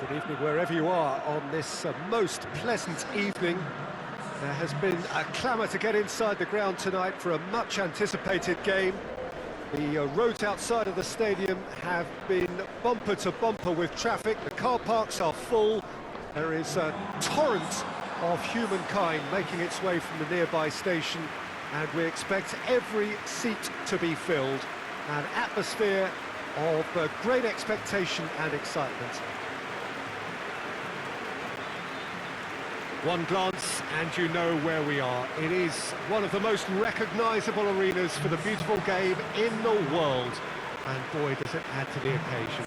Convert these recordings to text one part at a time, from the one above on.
Good evening wherever you are on this most pleasant evening. There has been a clamour to get inside the ground tonight for a much anticipated game. The roads outside of the stadium have been bumper to bumper with traffic. The car parks are full. There is a torrent of humankind making its way from the nearby station, and we expect every seat to be filled. An atmosphere of great expectation and excitement. One glance and you know where we are. It is one of the most recognisable arenas for the beautiful game in the world. And boy, does it add to the occasion.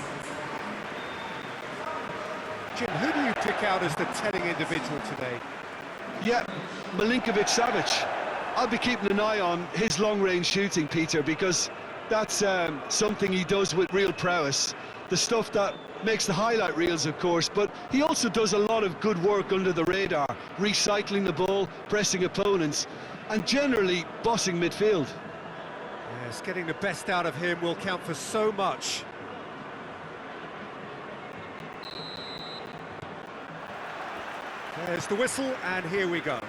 Jim, who do you pick out as the telling individual today? Yeah, Milinkovic-Savic. I'll be keeping an eye on his long-range shooting, Peter, because that's something he does with real prowess. The stuff that makes the highlight reels, of course, but he also does a lot of good work under the radar, recycling the ball, pressing opponents, and generally bossing midfield. Yes, getting the best out of him will count for so much. There's the whistle, and here we go.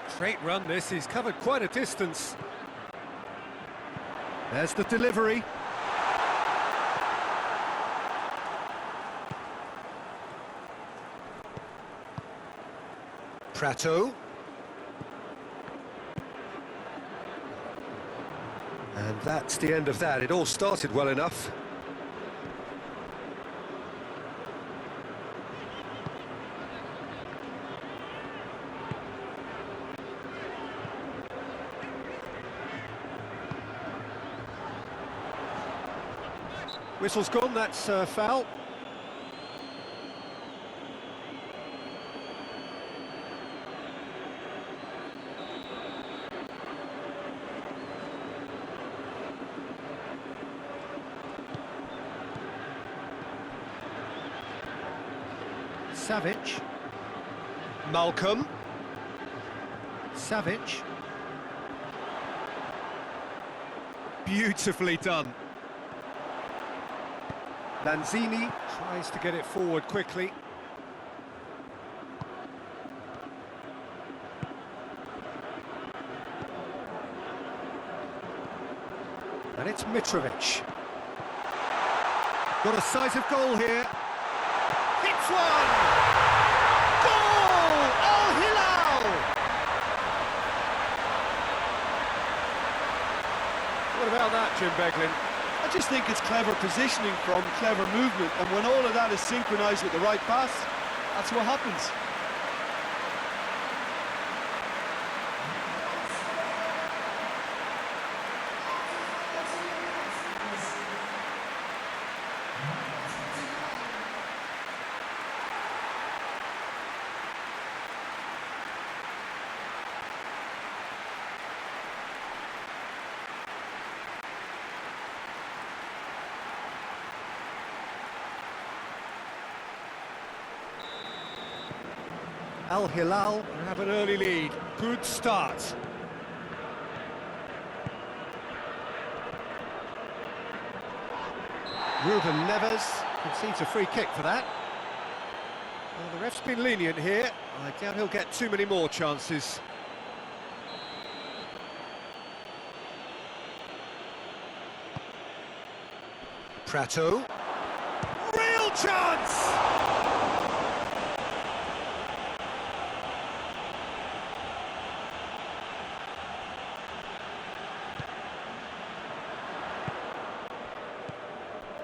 Straight run this, he's covered quite a distance. There's the delivery. Prato. And that's the end of that. It all started well enough. Whistle's gone, that's foul. Savic. Malcolm. Savic. Beautifully done. Lanzini tries to get it forward quickly. And it's Mitrovic. Got a sight of goal here. Hits one! Goal! Hilal! What about that, Jim Beglin? I just think it's clever positioning from clever movement, and when all of that is synchronised with the right pass, that's what happens. Al Hilal have an early lead. Good start. Ruben Neves concedes a free kick for that. Well, the ref's been lenient here. I doubt he'll get too many more chances. Prato. Real chance!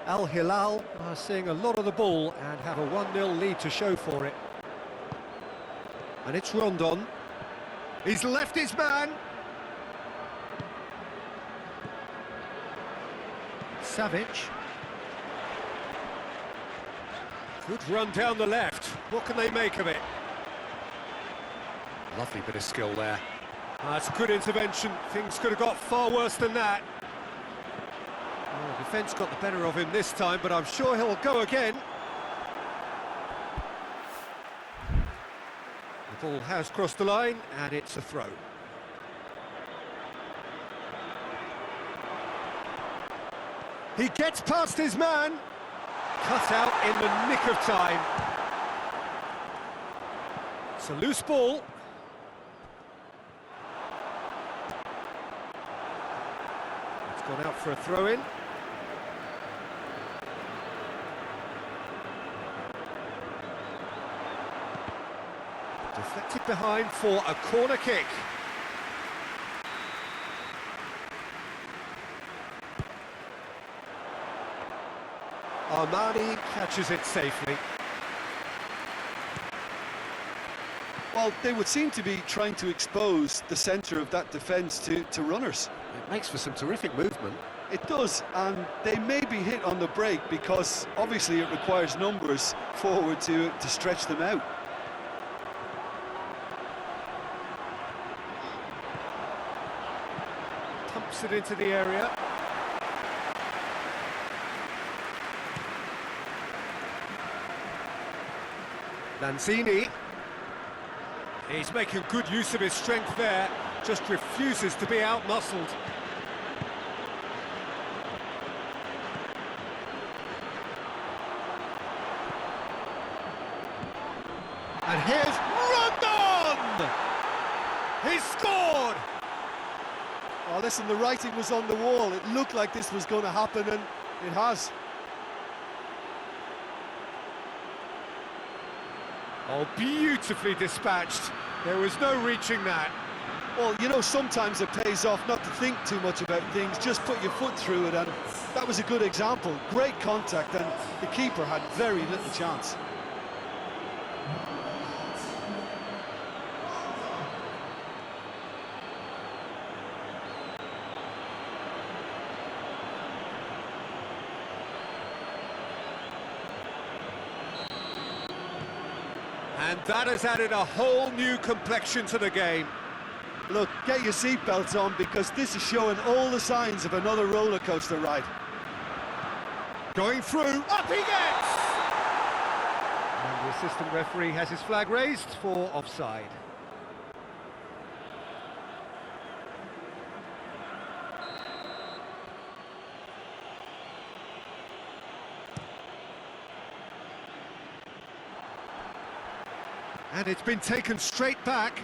Al Hilal are seeing a lot of the ball and have a 1-0 lead to show for it. And it's Rondon. He's left his man. Savic. Good run down the left. What can they make of it? Lovely bit of skill there. That's a good intervention. Things could have got far worse than that. Well, the defence got the better of him this time, but I'm sure he'll go again. The ball has crossed the line, and it's a throw. He gets past his man. Cut out in the nick of time. It's a loose ball. It's gone out for a throw-in. Deflected behind for a corner kick. Armani catches it safely. Well, they would seem to be trying to expose the centre of that defence to runners. It makes for some terrific movement. It does, and they may be hit on the break because obviously it requires numbers forward to stretch them out. Pumps it into the area. Lanzini. He's making good use of his strength there, just refuses to be out-muscled. And here's Rondon! He's scored! Oh, listen, the writing was on the wall. It looked like this was going to happen, and it has. Oh, beautifully dispatched. There was no reaching that. Well, you know, sometimes it pays off not to think too much about things, just put your foot through it, and that was a good example. Great contact, and the keeper had very little chance. And that has added a whole new complexion to the game. Look, get your seatbelts on because this is showing all the signs of another roller coaster ride. Going through, up he gets! And the assistant referee has his flag raised for offside. And it's been taken straight back.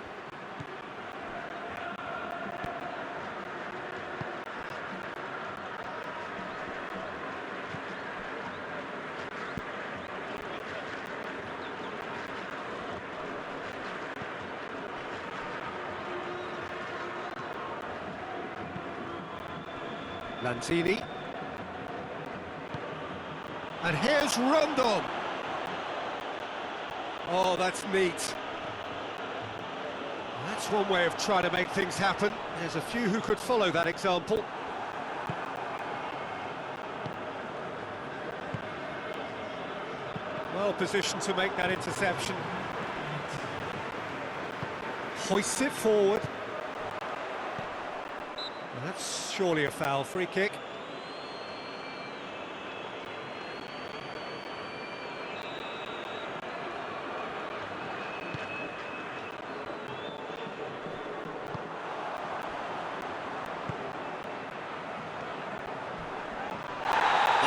Lanzini. And here's Rondon. Oh, that's neat. That's one way of trying to make things happen. There's a few who could follow that example. Well positioned to make that interception. Hoists it forward. Well, that's surely a foul. Free kick.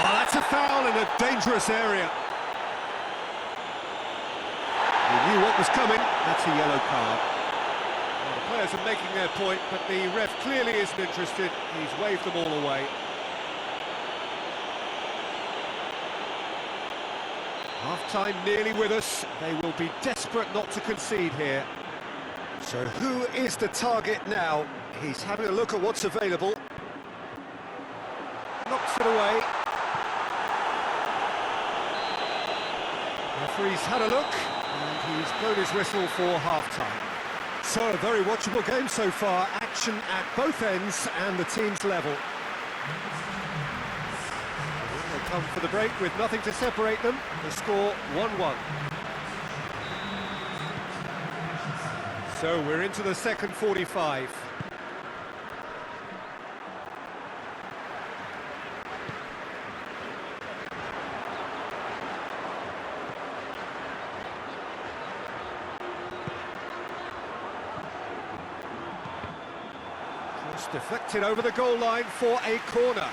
That's a foul in a dangerous area. He knew what was coming. That's a yellow card. Well, the players are making their point, but the ref clearly isn't interested. He's waved them all away. Half-time nearly with us. They will be desperate not to concede here. So who is the target now? He's having a look at what's available. Knocks it away. Referee's had a look, and he's blown his whistle for half-time. So, a very watchable game so far. Action at both ends and the team's level. They come for the break with nothing to separate them. The score 1-1. So, we're into the second 45. Deflected over the goal line for a corner.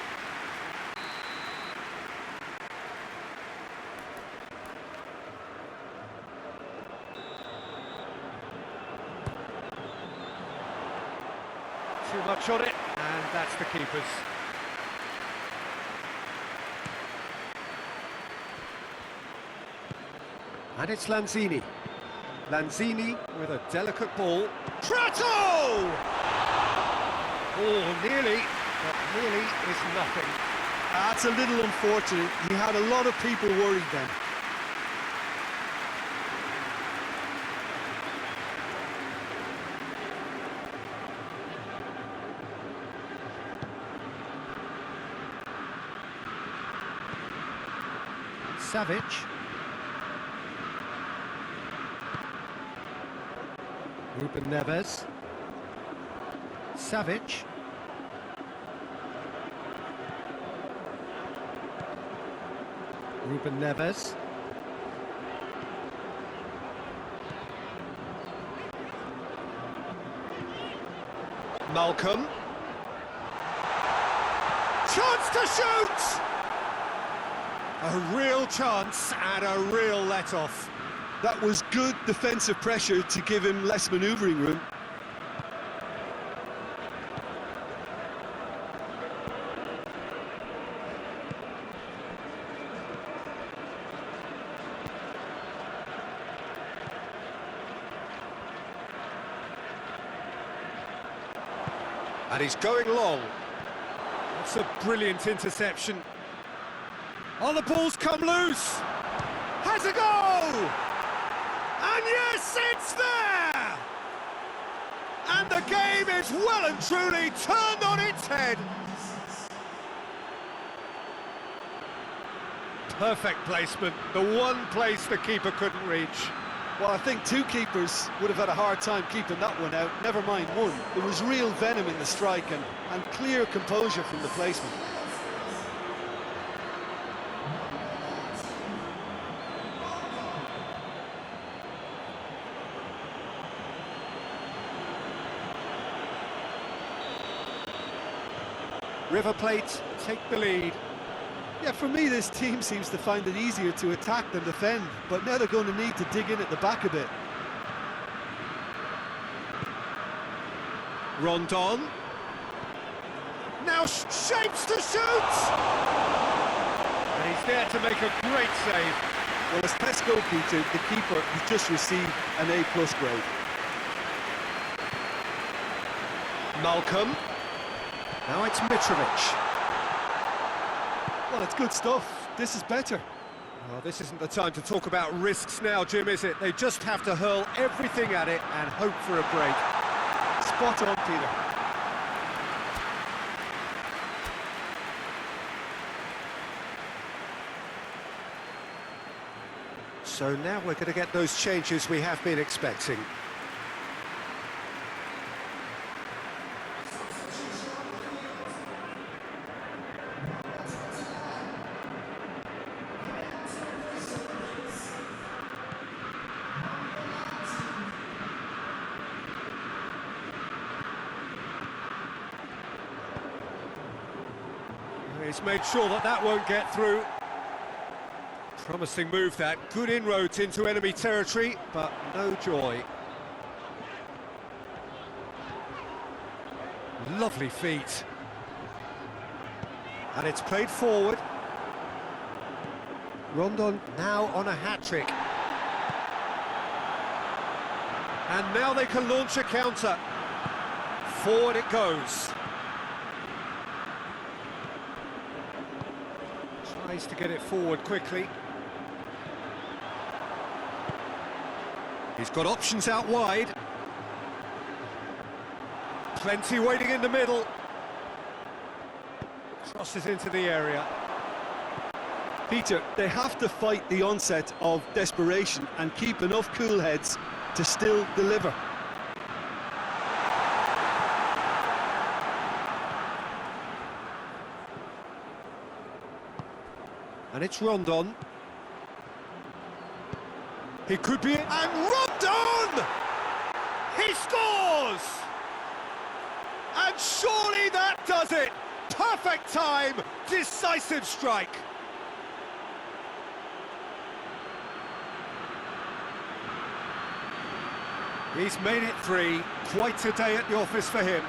Too much on it, and that's the keeper's. And it's Lanzini. Lanzini with a delicate ball. Prato! Oh, nearly, but nearly is nothing. That's a little unfortunate. He had a lot of people worried then. Savic. Ruben Neves. Savic. Ruben Neves. Malcolm. Chance to shoot! A real chance and a real let-off. That was good defensive pressure to give him less manoeuvring room. And he's going long. That's a brilliant interception. Oh, the ball's come loose. Has a go! And yes, it's there! And the game is well and truly turned on its head. Perfect placement, the one place the keeper couldn't reach. Well, I think two keepers would have had a hard time keeping that one out, never mind one. There was real venom in the strike and clear composure from the placement. River Plate take the lead. Yeah, for me, this team seems to find it easier to attack than defend, but now they're going to need to dig in at the back a bit. Rondon. Now shapes to shoot! And he's there to make a great save. Well, as tests go, Peter, the keeper has just received an A+ grade. Malcolm. Now it's Mitrovic. Well, it's good stuff. This is better. Well, this isn't the time to talk about risks now, Jim, is it? They just have to hurl everything at it and hope for a break. Spot on, Peter. So now we're going to get those changes we have been expecting. He's made sure that that won't get through. Promising move that, good inroads into enemy territory, but no joy. Lovely feet. And it's played forward. Rondon now on a hat-trick. And now they can launch a counter. Forward it goes. Tries to get it forward quickly. He's got options out wide. Plenty waiting in the middle. Crosses into the area. Peter, they have to fight the onset of desperation and keep enough cool heads to still deliver. And it's Rondon. He could be... And Rondon! He scores! And surely that does it! Perfect time, decisive strike. He's made it three. Quite a day at the office for him.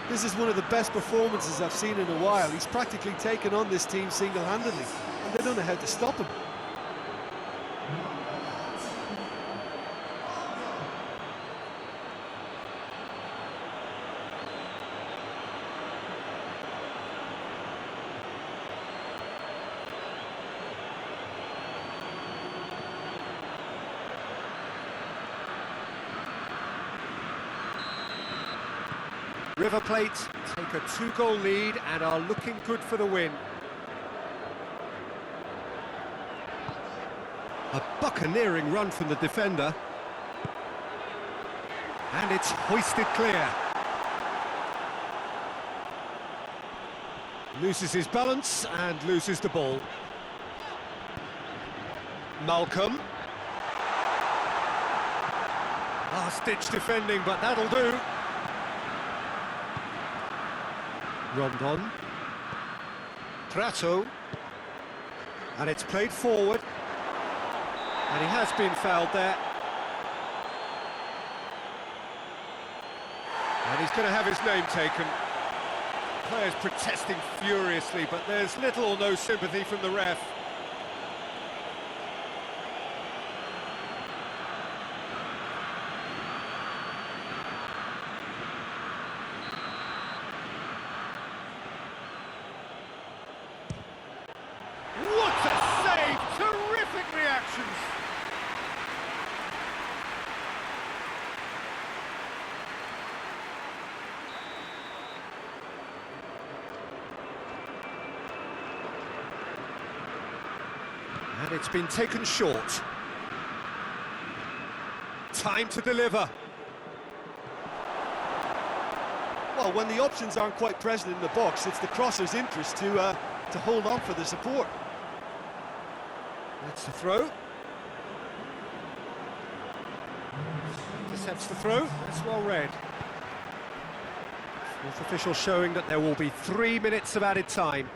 This is one of the best performances I've seen in a while. He's practically taken on this team single-handedly, and they don't know how to stop him. River Plate take a 2-goal lead and are looking good for the win. A buccaneering run from the defender. And it's hoisted clear. Loses his balance and loses the ball. Malcolm. Last-ditch defending, but that'll do. Rondon, Prato, and it's played forward, and he has been fouled there. And he's going to have his name taken. Players protesting furiously, but there's little or no sympathy from the ref. Terrific reactions. And it's been taken short. Time to deliver. Well, when the options aren't quite present in the box, it's the crosser's interest to hold on for the support. That's the throw. Intercepts the throw. That's well read. Fourth official showing that there will be 3 minutes of added time.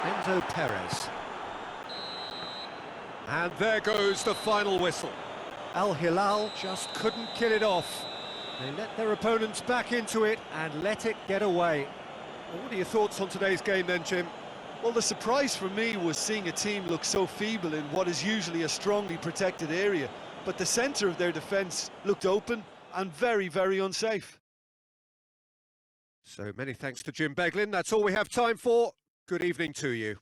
Enzo Perez. And there goes the final whistle. Al Hilal just couldn't kill it off. They let their opponents back into it and let it get away. Well, what are your thoughts on today's game then, Jim? Well, the surprise for me was seeing a team look so feeble in what is usually a strongly protected area. But the centre of their defence looked open and very, very unsafe. So many thanks to Jim Beglin. That's all we have time for. Good evening to you.